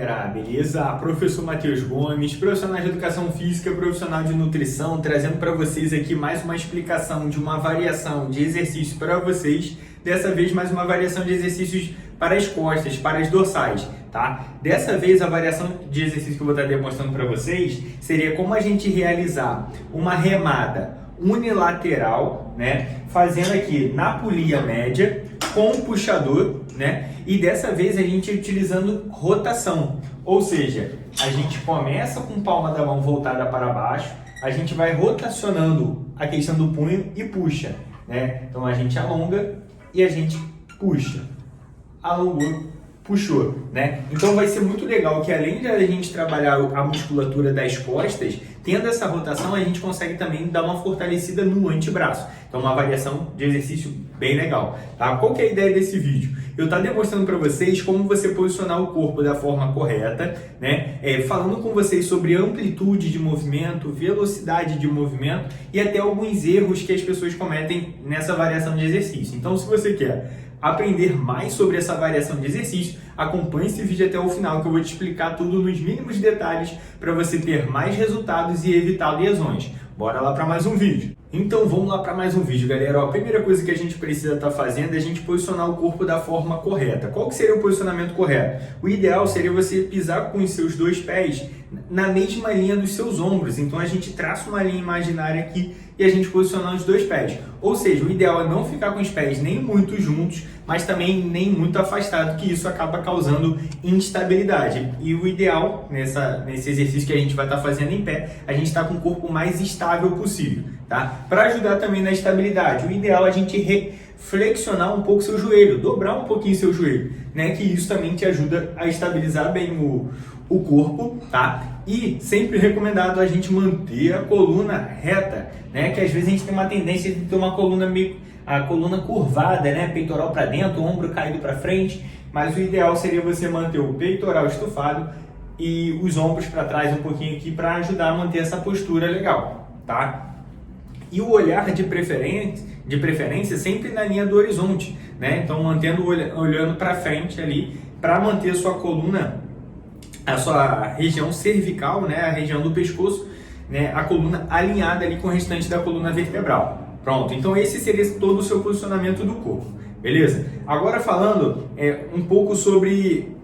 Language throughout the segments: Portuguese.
galera, beleza? Professor Matheus Gomes, profissional de educação física, profissional de nutrição, trazendo para vocês aqui mais uma explicação de uma variação de exercícios para vocês. Dessa vez mais uma variação de exercícios para as costas, para as dorsais, tá? Dessa vez a variação de exercício que eu vou estar demonstrando para vocês seria como a gente realizar uma remada unilateral, né? Fazendo aqui na polia média com o puxador, né? E dessa vez a gente utilizando rotação, ou seja, a gente começa com a palma da mão voltada para baixo, a gente vai rotacionando a questão do punho e puxa, né? Então a gente alonga e a gente puxa, alongou, puxou, né? Então vai ser muito legal que além de a gente trabalhar a musculatura das costas, tendo essa rotação a gente consegue também dar uma fortalecida no antebraço. Então uma variação de exercício bem legal, tá? Qual que é a ideia desse vídeo? Eu estou demonstrando para vocês como você posicionar o corpo da forma correta, né? Falando com vocês sobre amplitude de movimento, velocidade de movimento e até alguns erros que as pessoas cometem nessa variação de exercício. Então se você quer aprender mais sobre essa variação de exercício, acompanhe esse vídeo até o final que eu vou te explicar tudo nos mínimos detalhes para você ter mais resultados e evitar lesões. Bora lá para mais um vídeo. Então vamos lá para mais um vídeo, galera. Ó, a primeira coisa que a gente precisa estar fazendo é a gente posicionar o corpo da forma correta. Qual que seria o posicionamento correto? O ideal seria você pisar com os seus dois pés na mesma linha dos seus ombros. Então a gente traça uma linha imaginária aqui e a gente posicionar os doesse pés. Ou seja, o ideal é não ficar com os pés nem muito juntos, mas também nem muito afastado, que isso acaba causando instabilidade. E o ideal nesse exercício que a gente vai estar fazendo em pé, a gente está com o corpo mais estável possível, tá? Para ajudar também na estabilidade, o ideal é a gente flexionar um pouco seu joelho, dobrar um pouquinho seu joelho, né? Que isso também te ajuda a estabilizar bem o corpo, tá? E sempre recomendado a gente manter a coluna reta, né? Que às vezes a gente tem uma tendência de ter uma coluna a coluna curvada, né? Peitoral para dentro, o ombro caído para frente, mas o ideal seria você manter o peitoral estufado e os ombros para trás um pouquinho aqui para ajudar a manter essa postura legal, tá? E o olhar de preferência sempre na linha do horizonte, né? Então mantendo olhando para frente ali para manter a sua coluna, a sua região cervical, né? A região do pescoço, né? A coluna alinhada ali com o restante da coluna vertebral. Pronto, então esse seria todo o seu posicionamento do corpo, beleza? Agora falando um pouco sobre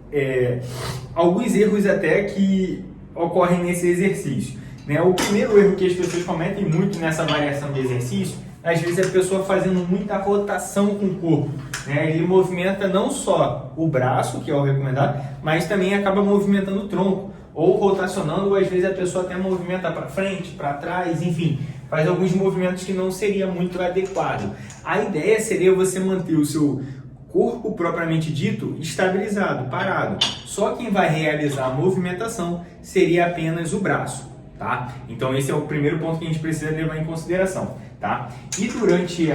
alguns erros até que ocorrem nesse exercício, né? O primeiro erro que as pessoas cometem muito nessa variação de exercício, às vezes é a pessoa fazendo muita rotação com o corpo, né? Ele movimenta não só o braço, que é o recomendado, mas também acaba movimentando o tronco, ou rotacionando, ou às vezes a pessoa até movimenta para frente, para trás, enfim, faz alguns movimentos que não seria muito adequado. A ideia seria você manter o seu corpo propriamente dito estabilizado, parado. Só quem vai realizar a movimentação seria apenas o braço, tá? Então esse é o primeiro ponto que a gente precisa levar em consideração, tá? E durante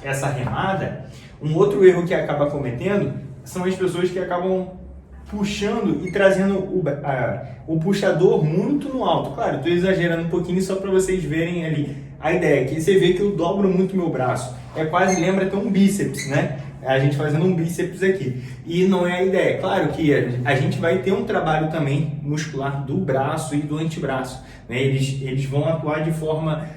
essa remada, um outro erro que acaba cometendo são as pessoas que acabam puxando e trazendo o puxador muito no alto. Claro, estou exagerando um pouquinho só para vocês verem ali a ideia. Que você vê que eu dobro muito meu braço. Quase lembra até um bíceps, né? A gente fazendo um bíceps aqui. E não é a ideia. Claro que a gente vai ter um trabalho também muscular do braço e do antebraço, né? Eles vão atuar de forma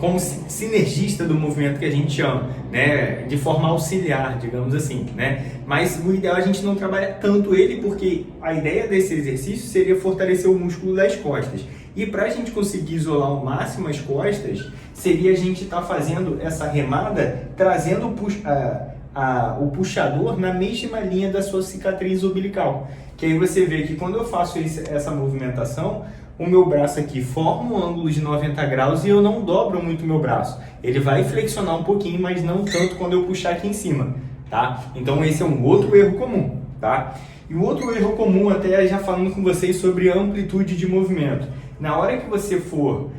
como sinergista do movimento que a gente chama, né? De forma auxiliar, digamos assim, né? Mas o ideal é a gente não trabalhar tanto ele, porque a ideia desse exercício seria fortalecer o músculo das costas. E para a gente conseguir isolar ao máximo as costas, seria a gente estar fazendo essa remada, trazendo o puxador na mesma linha da sua cicatriz umbilical. Que aí você vê que quando eu faço essa movimentação, o meu braço aqui forma um ângulo de 90 graus e eu não dobro muito o meu braço. Ele vai flexionar um pouquinho, mas não tanto quando eu puxar aqui em cima, tá? Então esse é um outro erro comum, tá? E o outro erro comum, até já falando com vocês sobre amplitude de movimento. Na hora que você for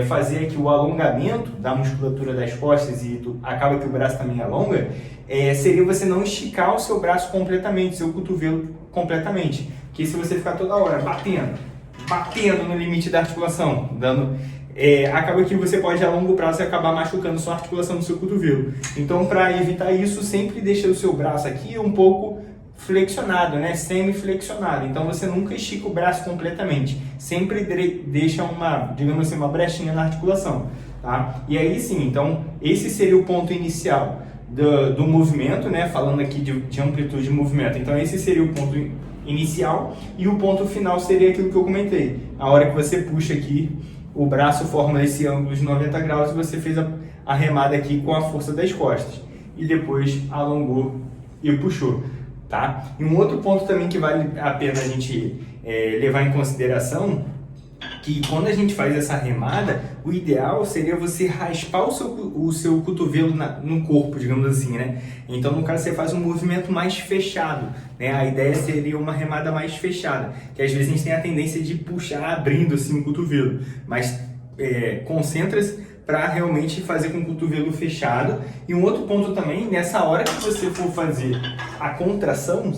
fazer aqui o alongamento da musculatura das costas e acaba que o braço também alonga, seria você não esticar o seu braço completamente, seu cotovelo completamente. Porque se você ficar toda hora batendo no limite da articulação, acaba que você pode a longo prazo acabar machucando sua articulação do seu cotovelo. Então, para evitar isso, sempre deixa o seu braço aqui um pouco flexionado, né? Semi-flexionado. Então você nunca estica o braço completamente, sempre deixa uma, digamos assim, uma brechinha na articulação, tá? E aí sim, então esse seria o ponto inicial do movimento, né? Falando aqui de amplitude de movimento. Então esse seria o ponto inicial e o ponto final seria aquilo que eu comentei. A hora que você puxa aqui, o braço forma esse ângulo de 90 graus e você fez a remada aqui com a força das costas. E depois alongou e puxou, tá? E um outro ponto também que vale a pena a gente levar em consideração, que quando a gente faz essa remada, o ideal seria você raspar o seu cotovelo no corpo, digamos assim, né? Então, no caso, você faz um movimento mais fechado, né? A ideia seria uma remada mais fechada, que às vezes a gente tem a tendência de puxar abrindo assim o cotovelo, mas concentra-se para realmente fazer com o cotovelo fechado. E um outro ponto também, nessa hora que você for fazer a contração,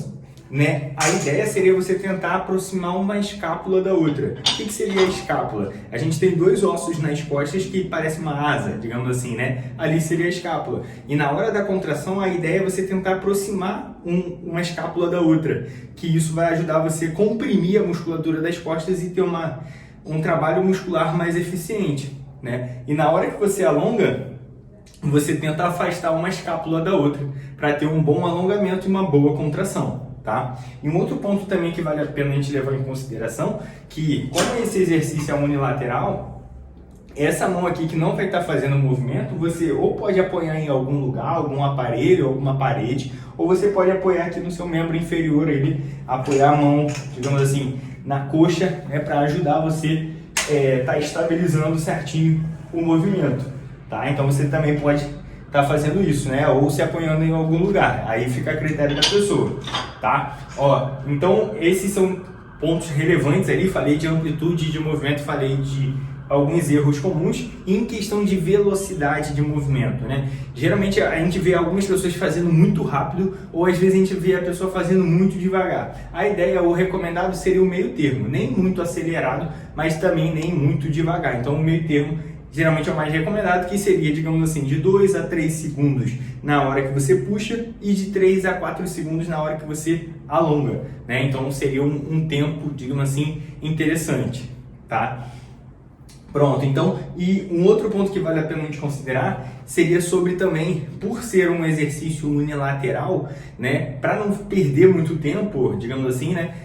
né, a ideia seria você tentar aproximar uma escápula da outra. O que seria a escápula? A gente tem dois ossos nas costas que parecem uma asa, digamos assim, né? Ali seria a escápula. E na hora da contração, a ideia é você tentar aproximar uma escápula da outra, que isso vai ajudar você a comprimir a musculatura das costas e ter um trabalho muscular mais eficiente, né? E na hora que você alonga, você tenta afastar uma escápula da outra para ter um bom alongamento e uma boa contração, tá? E um outro ponto também que vale a pena a gente levar em consideração, que como esse exercício é unilateral, essa mão aqui que não vai estar fazendo o movimento, você ou pode apoiar em algum lugar, algum aparelho, alguma parede, ou você pode apoiar aqui no seu membro inferior, apoiar a mão, digamos assim, na coxa, né, para ajudar você tá estabilizando certinho o movimento, tá? Então você também pode estar fazendo isso, né? Ou se apoiando em algum lugar, aí fica a critério da pessoa, tá? Ó, então esses são pontos relevantes ali, falei de amplitude de movimento, falei de alguns erros comuns em questão de velocidade de movimento, né? Geralmente a gente vê algumas pessoas fazendo muito rápido ou às vezes a gente vê a pessoa fazendo muito devagar. A ideia, o recomendado seria o meio termo, nem muito acelerado, mas também nem muito devagar. Então o meio termo geralmente é o mais recomendado, que seria, digamos assim, de 2 a 3 segundos na hora que você puxa e de 3 a 4 segundos na hora que você alonga, né? Então seria um tempo, digamos assim, interessante, tá? Pronto, então, e um outro ponto que vale a pena a gente considerar seria sobre também, por ser um exercício unilateral, né, para não perder muito tempo, digamos assim, né,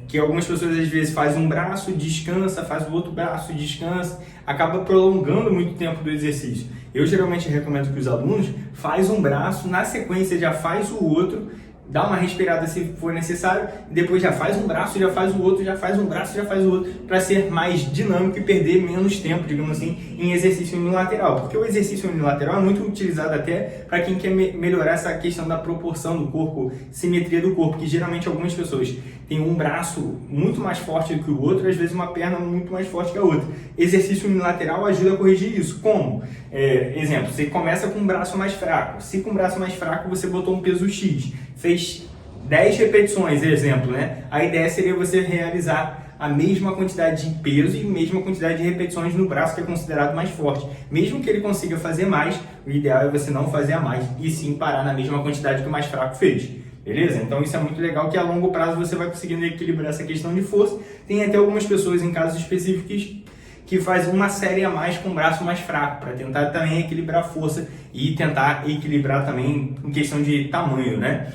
que algumas pessoas às vezes fazem um braço, descansa, faz o outro braço, descansa, acaba prolongando muito tempo do exercício. Eu geralmente recomendo que os alunos fazem um braço, na sequência já faz o outro, dá uma respirada se for necessário, depois já faz um braço, já faz o outro, já faz um braço, já faz o outro, para ser mais dinâmico e perder menos tempo, digamos assim, em exercício unilateral. Porque o exercício unilateral é muito utilizado até para quem quer melhorar essa questão da proporção do corpo, simetria do corpo, que geralmente algumas pessoas têm um braço muito mais forte do que o outro, às vezes uma perna muito mais forte que a outra. Exercício unilateral ajuda a corrigir isso. Como? Exemplo, você começa com um braço mais fraco. Se com um braço mais fraco você botou um peso X, fez 10 repetições, exemplo, né? A ideia seria você realizar a mesma quantidade de peso e a mesma quantidade de repetições no braço que é considerado mais forte. Mesmo que ele consiga fazer mais, o ideal é você não fazer a mais e sim parar na mesma quantidade que o mais fraco fez. Beleza? Então isso é muito legal, que a longo prazo você vai conseguindo equilibrar essa questão de força. Tem até algumas pessoas em casos específicos que fazem uma série a mais com o braço mais fraco, para tentar também equilibrar a força e tentar equilibrar também em questão de tamanho, né?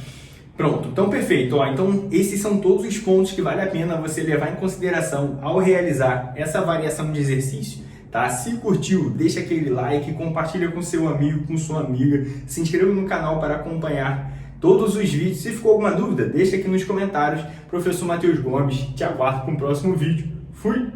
Pronto, então perfeito. Ó, então esses são todos os pontos que vale a pena você levar em consideração ao realizar essa variação de exercício. Tá? Se curtiu, deixa aquele like, compartilha com seu amigo, com sua amiga, se inscreva no canal para acompanhar todos os vídeos. Se ficou alguma dúvida, deixa aqui nos comentários. Professor Matheus Gomes, te aguardo com o próximo vídeo. Fui!